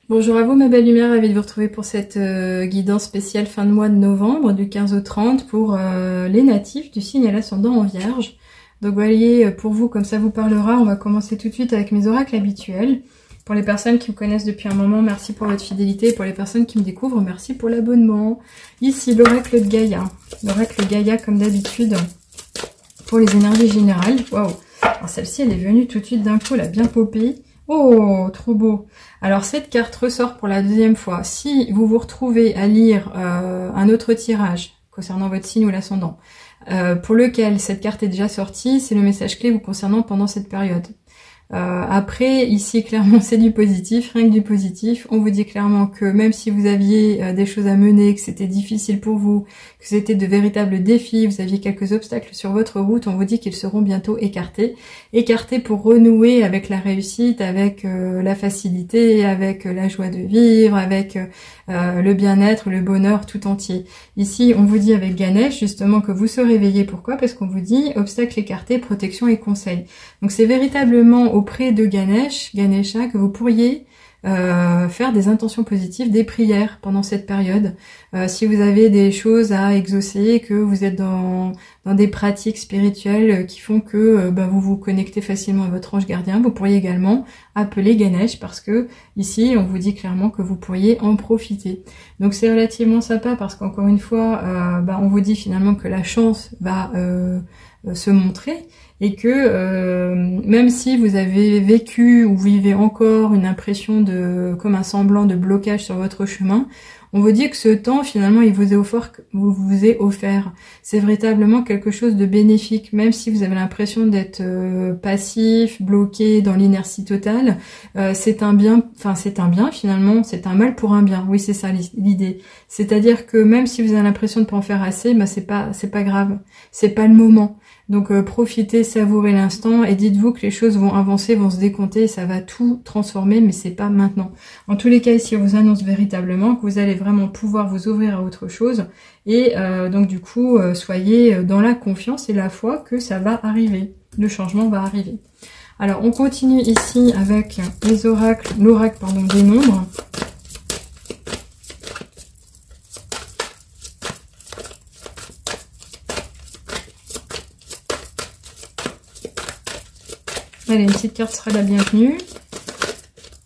Bonjour à vous ma belle lumière, ravie de vous retrouver pour cette guidance spéciale fin de mois de novembre du 15 au 30 pour les natifs du signe à l'ascendant en Vierge. Donc voyez, pour vous, comme ça vous parlera, on va commencer tout de suite avec mes oracles habituels. Pour les personnes qui me connaissent depuis un moment, merci pour votre fidélité. Pour les personnes qui me découvrent, merci pour l'abonnement. Ici, l'oracle de Gaïa. L'oracle Gaïa, comme d'habitude, pour les énergies générales. Waouh! Alors celle-ci, elle est venue tout de suite d'un coup, elle a bien popé. Oh, trop beau. Alors cette carte ressort pour la deuxième fois. Si vous vous retrouvez à lire un autre tirage concernant votre signe ou l'ascendant, pour lequel cette carte est déjà sortie, c'est le message clé vous concernant pendant cette période. Après, ici, clairement, c'est du positif, rien que du positif. On vous dit clairement que même si vous aviez des choses à mener, que c'était difficile pour vous, que c'était de véritables défis, vous aviez quelques obstacles sur votre route, on vous dit qu'ils seront bientôt écartés. Écartés pour renouer avec la réussite, avec la facilité, avec la joie de vivre, avec le bien-être, le bonheur tout entier. Ici, on vous dit avec Ganesh, justement, que vous serez réveillé. Pourquoi? Parce qu'on vous dit obstacles écartés, protection et conseil. Donc c'est véritablement auprès de Ganesha, que vous pourriez faire des intentions positives, des prières pendant cette période. Si vous avez des choses à exaucer, que vous êtes dans des pratiques spirituelles qui font que vous vous connectez facilement à votre ange gardien, vous pourriez également appeler Ganesh parce que ici on vous dit clairement que vous pourriez en profiter. Donc c'est relativement sympa parce qu'encore une fois, on vous dit finalement que la chance va se montrer. Et que même si vous avez vécu ou vivez encore une impression de comme un semblant de blocage sur votre chemin, on vous dit que ce temps finalement il vous est offert. C'est véritablement quelque chose de bénéfique, même si vous avez l'impression d'être passif, bloqué dans l'inertie totale. C'est un bien finalement, c'est un mal pour un bien. Oui, c'est ça l'idée. C'est-à-dire que même si vous avez l'impression de pas en faire assez, c'est pas grave, c'est pas le moment. Donc profitez, savourez l'instant et dites-vous que les choses vont avancer, vont se décompter, ça va tout transformer, mais c'est pas maintenant. En tous les cas, ici, on vous annonce véritablement que vous allez vraiment pouvoir vous ouvrir à autre chose et donc du coup, soyez dans la confiance et la foi que ça va arriver, le changement va arriver. Alors, on continue ici avec les oracles, l'oracle des nombres. Allez, une petite carte sera la bienvenue.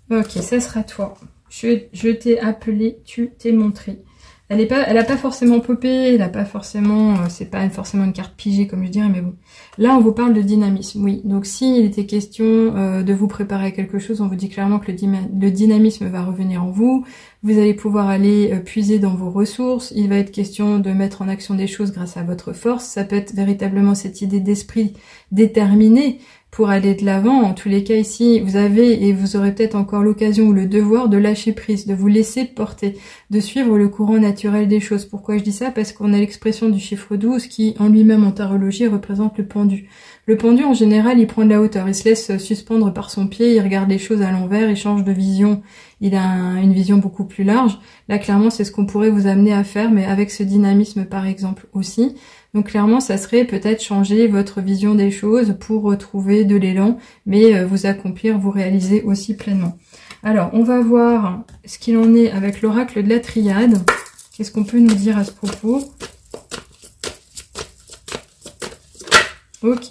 Ok, ça sera toi. Je t'ai appelé, tu t'es montré. Elle a pas forcément popé, elle a pas forcément, c'est pas forcément une carte pigée comme je dirais, mais bon. Là, on vous parle de dynamisme, oui. Donc, s'il était question de vous préparer à quelque chose, on vous dit clairement que le dynamisme va revenir en vous. Vous allez pouvoir aller puiser dans vos ressources. Il va être question de mettre en action des choses grâce à votre force. Ça peut être véritablement cette idée d'esprit déterminé pour aller de l'avant. En tous les cas ici, vous avez et vous aurez peut-être encore l'occasion ou le devoir de lâcher prise, de vous laisser porter, de suivre le courant naturel des choses. Pourquoi je dis ça? Parce qu'on a l'expression du chiffre 12 qui, en lui-même en tarologie, représente le pendu. Le pendu, en général, il prend de la hauteur, il se laisse suspendre par son pied, il regarde les choses à l'envers, il change de vision, il a une vision beaucoup plus large. Là, clairement, c'est ce qu'on pourrait vous amener à faire, mais avec ce dynamisme, par exemple, aussi. Donc clairement, ça serait peut-être changer votre vision des choses pour retrouver de l'élan, mais vous accomplir, vous réaliser aussi pleinement. Alors, on va voir ce qu'il en est avec l'oracle de la triade. Qu'est-ce qu'on peut nous dire à ce propos? Ok.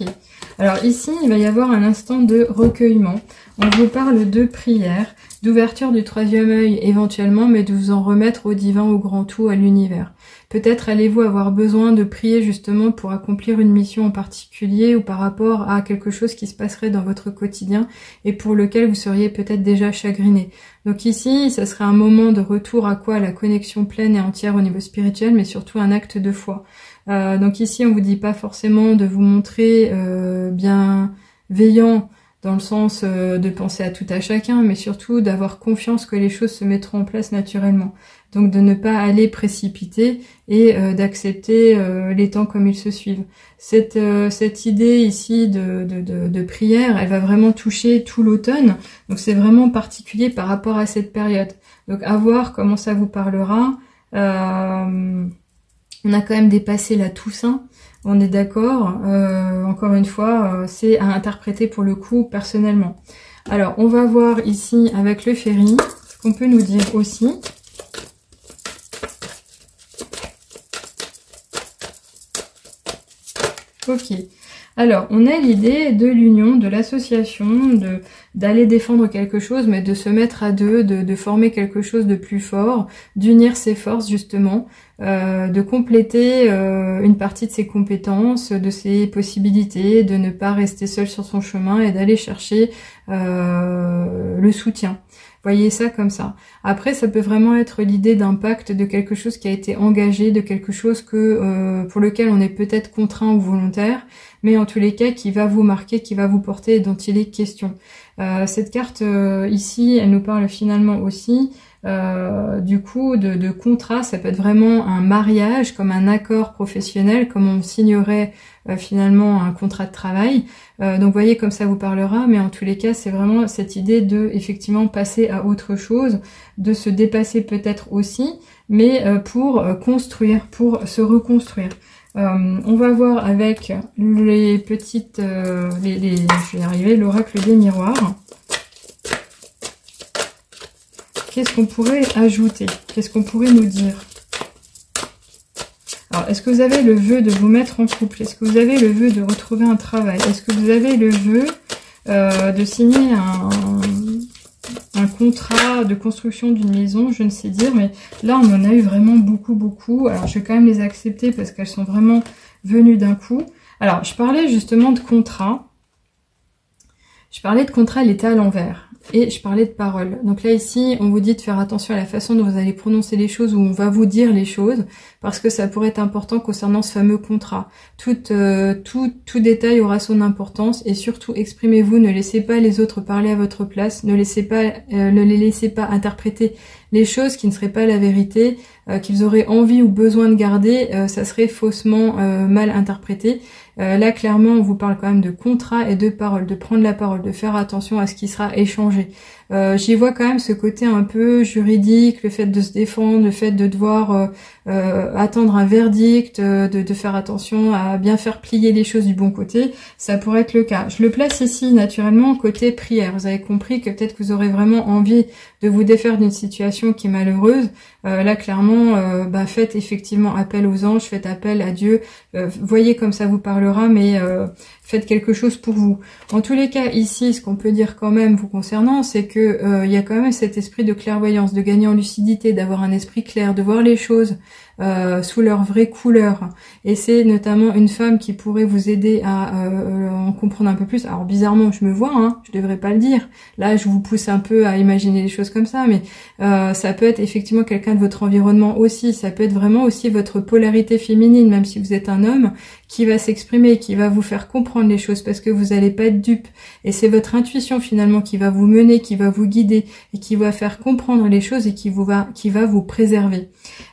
Alors ici, il va y avoir un instant de recueillement. On vous parle de prière, d'ouverture du troisième œil éventuellement, mais de vous en remettre au divin, au grand tout, à l'univers. Peut-être allez-vous avoir besoin de prier justement pour accomplir une mission en particulier ou par rapport à quelque chose qui se passerait dans votre quotidien et pour lequel vous seriez peut-être déjà chagriné. Donc ici, ça serait un moment de retour à quoi? La connexion pleine et entière au niveau spirituel, mais surtout un acte de foi. Donc ici, on vous dit pas forcément de vous montrer bienveillant dans le sens de penser à tout à chacun, mais surtout d'avoir confiance que les choses se mettront en place naturellement. Donc de ne pas aller précipiter et d'accepter les temps comme ils se suivent. Cette idée ici de prière, elle va vraiment toucher tout l'automne. Donc c'est vraiment particulier par rapport à cette période. Donc à voir comment ça vous parlera. On a quand même dépassé la Toussaint, on est d'accord. Encore une fois, c'est à interpréter pour le coup personnellement. Alors, on va voir ici avec le ferry. qu'on peut nous dire aussi? Ok. Alors, on a l'idée de l'union, de l'association, d'aller défendre quelque chose, mais de se mettre à deux, de former quelque chose de plus fort, d'unir ses forces justement, de compléter une partie de ses compétences, de ses possibilités, de ne pas rester seul sur son chemin et d'aller chercher le soutien. Voyez ça comme ça. Après, ça peut vraiment être l'idée d'un pacte, de quelque chose qui a été engagé, de quelque chose que pour lequel on est peut-être contraint ou volontaire, mais en tous les cas qui va vous marquer, qui va vous porter et dont il est question. Cette carte ici, elle nous parle finalement aussi du coup de contrat. Ça peut être vraiment un mariage, comme un accord professionnel, comme on signerait finalement un contrat de travail. Donc voyez comme ça vous parlera, mais en tous les cas c'est vraiment cette idée de effectivement passer à autre chose, de se dépasser peut-être aussi, mais pour construire, pour se reconstruire. On va voir avec les petites, je vais y arriver, l'oracle des miroirs. Qu'est-ce qu'on pourrait ajouter? Qu'est-ce qu'on pourrait nous dire? Alors, est-ce que vous avez le vœu de vous mettre en couple? Est-ce que vous avez le vœu de retrouver un travail? Est-ce que vous avez le vœu de signer un contrat de construction d'une maison? Je ne sais dire, mais là, on en a eu vraiment beaucoup, beaucoup. Alors, je vais quand même les accepter parce qu'elles sont vraiment venues d'un coup. Alors, je parlais justement de contrat. Je parlais de contrat, il était à l'envers. Et je parlais de parole. Donc là, ici, on vous dit de faire attention à la façon dont vous allez prononcer les choses, où on va vous dire les choses, parce que ça pourrait être important concernant ce fameux contrat. Tout détail aura son importance, et surtout, exprimez-vous, ne laissez pas les autres parler à votre place, ne les laissez pas interpréter les choses qui ne seraient pas la vérité, qu'ils auraient envie ou besoin de garder, ça serait faussement mal interprété. Là, clairement, on vous parle quand même de contrat et de parole, de prendre la parole, de faire attention à ce qui sera échangé. J'y vois quand même ce côté un peu juridique, le fait de se défendre, le fait de devoir attendre un verdict, de faire attention à bien faire plier les choses du bon côté. Ça pourrait être le cas. Je le place ici, naturellement, côté prière. Vous avez compris que peut-être que vous aurez vraiment envie de vous défaire d'une situation qui est malheureuse. Là, clairement, faites effectivement appel aux anges, faites appel à Dieu. Voyez comme ça vous parlera, mais faites quelque chose pour vous. En tous les cas, ici, ce qu'on peut dire quand même vous concernant, c'est que il y a quand même cet esprit de clairvoyance, de gagner en lucidité, d'avoir un esprit clair, de voir les choses sous leur vraie couleur. Et c'est notamment une femme qui pourrait vous aider à en comprendre un peu plus. Alors bizarrement, je me vois, hein, je devrais pas le dire. Là, je vous pousse un peu à imaginer les choses comme ça, mais ça peut être effectivement quelqu'un de votre environnement aussi. Ça peut être vraiment aussi votre polarité féminine, même si vous êtes un homme, qui va s'exprimer, qui va vous faire comprendre les choses, parce que vous n'allez pas être dupe. Et c'est votre intuition finalement qui va vous mener, qui va vous guider, et qui va faire comprendre les choses et qui va vous préserver.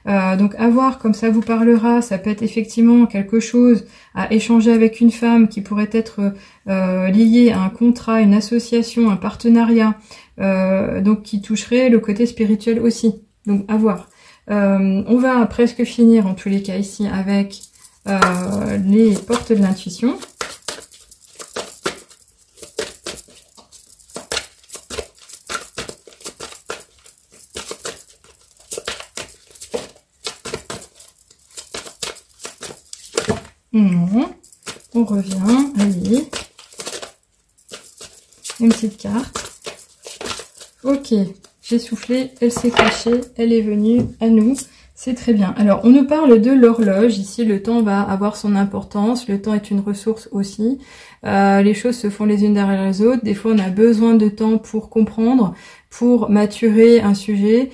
Donc à voir comme ça vous parlera. Ça peut être effectivement quelque chose à échanger avec une femme qui pourrait être liée à un contrat, une association, un partenariat, donc qui toucherait le côté spirituel aussi. Donc à voir. On va presque finir en tous les cas ici avec les portes de l'intuition. Non, on revient, allez, une petite carte. Ok, j'ai soufflé, elle s'est cachée, elle est venue à nous. C'est très bien. Alors, on nous parle de l'horloge. Ici, le temps va avoir son importance. Le temps est une ressource aussi. Les choses se font les unes derrière les autres. Des fois, on a besoin de temps pour comprendre, pour maturer un sujet,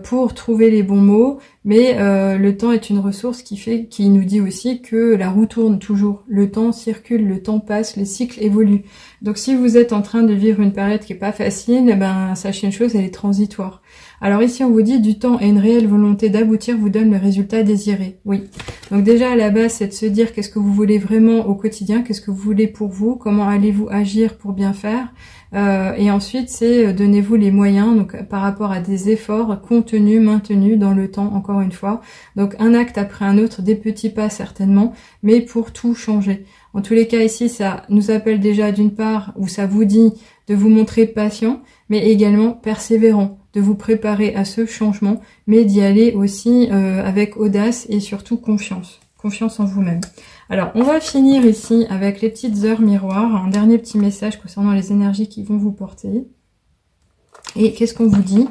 pour trouver les bons mots. Mais le temps est une ressource qui nous dit aussi que la roue tourne toujours. Le temps circule, le temps passe, les cycles évoluent. Donc, si vous êtes en train de vivre une période qui est pas facile, sachez une chose, elle est transitoire. Alors ici, on vous dit du temps et une réelle volonté d'aboutir vous donne le résultat désiré. Oui. Donc déjà, à la base, c'est de se dire qu'est-ce que vous voulez vraiment au quotidien, qu'est-ce que vous voulez pour vous, comment allez-vous agir pour bien faire. Et ensuite, c'est donnez-vous les moyens, donc par rapport à des efforts contenus, maintenus dans le temps, encore une fois. Donc un acte après un autre, des petits pas certainement, mais pour tout changer. En tous les cas, ici, ça nous appelle déjà d'une part, où ça vous dit de vous montrer patient, mais également persévérant, de vous préparer à ce changement, mais d'y aller aussi avec audace et surtout confiance. Confiance en vous-même. Alors, on va finir ici avec les petites heures miroirs. Un dernier petit message concernant les énergies qui vont vous porter. Et qu'est-ce qu'on vous dit?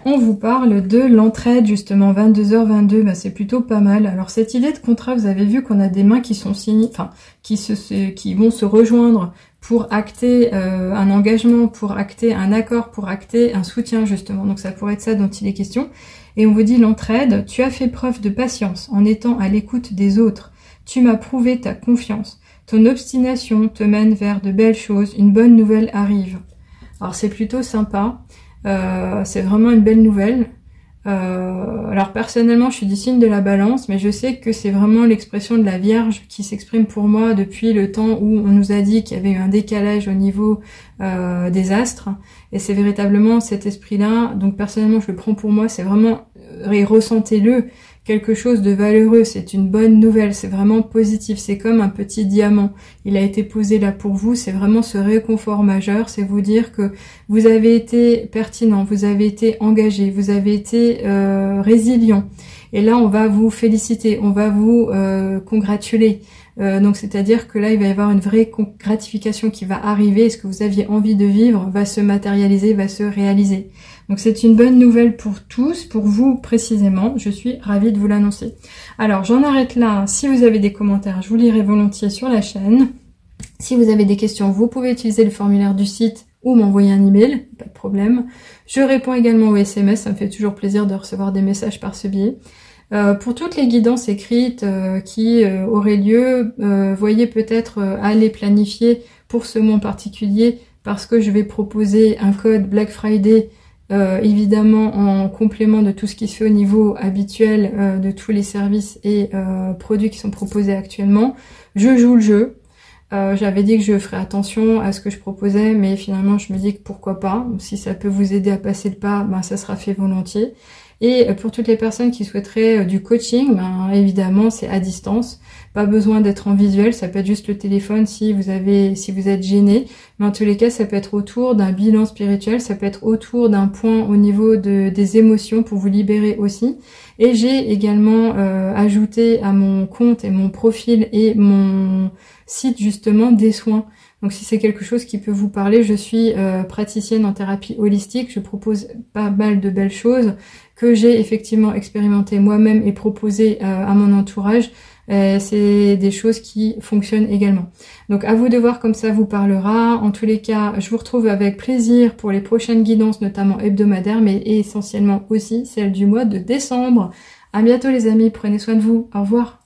On vous parle de l'entraide, justement, 22h22, bah, c'est plutôt pas mal. Alors, cette idée de contrat, vous avez vu qu'on a des mains qui sont signées, enfin, qui vont se rejoindre pour acter un engagement, pour acter un accord, pour acter un soutien, justement. Donc, ça pourrait être ça dont il est question. Et on vous dit l'entraide, tu as fait preuve de patience en étant à l'écoute des autres. Tu m'as prouvé ta confiance. Ton obstination te mène vers de belles choses. Une bonne nouvelle arrive. Alors, c'est plutôt sympa. C'est vraiment une belle nouvelle. Alors personnellement je suis du signe de la balance, mais je sais que c'est vraiment l'expression de la Vierge qui s'exprime pour moi depuis le temps où on nous a dit qu'il y avait eu un décalage au niveau des astres, et c'est véritablement cet esprit-là. Donc personnellement je le prends pour moi, c'est vraiment, ressentez-le, quelque chose de valeureux, c'est une bonne nouvelle, c'est vraiment positif, c'est comme un petit diamant, il a été posé là pour vous, c'est vraiment ce réconfort majeur, c'est vous dire que vous avez été pertinent, vous avez été engagé, vous avez été résilient, et là on va vous féliciter, on va vous congratuler, donc c'est-à-dire que là il va y avoir une vraie gratification qui va arriver, et ce que vous aviez envie de vivre va se matérialiser, va se réaliser. Donc c'est une bonne nouvelle pour tous, pour vous précisément, je suis ravie de vous l'annoncer. Alors j'en arrête là, si vous avez des commentaires, je vous lirai volontiers sur la chaîne. Si vous avez des questions, vous pouvez utiliser le formulaire du site ou m'envoyer un email, pas de problème. Je réponds également aux SMS, ça me fait toujours plaisir de recevoir des messages par ce biais. Pour toutes les guidances écrites qui auraient lieu, voyez peut-être à les planifier pour ce mois en particulier, parce que je vais proposer un code Black Friday, évidemment en complément de tout ce qui se fait au niveau habituel de tous les services et produits qui sont proposés actuellement. Je joue le jeu. J'avais dit que je ferais attention à ce que je proposais, mais finalement je me dis que pourquoi pas. Si ça peut vous aider à passer le pas, ben ça sera fait volontiers. Et pour toutes les personnes qui souhaiteraient du coaching, ben évidemment c'est à distance. Pas besoin d'être en visuel, ça peut être juste le téléphone si vous êtes gêné. Mais en tous les cas, ça peut être autour d'un bilan spirituel, ça peut être autour d'un point au niveau des émotions pour vous libérer aussi. Et j'ai également ajouté à mon compte et mon profil et mon site justement des soins. Donc si c'est quelque chose qui peut vous parler, je suis praticienne en thérapie holistique, je propose pas mal de belles choses que j'ai effectivement expérimenté moi-même et proposé à mon entourage. C'est des choses qui fonctionnent également. Donc à vous de voir comme ça vous parlera. En tous les cas, je vous retrouve avec plaisir pour les prochaines guidances, notamment hebdomadaires, mais essentiellement aussi celles du mois de décembre. À bientôt les amis, prenez soin de vous. Au revoir.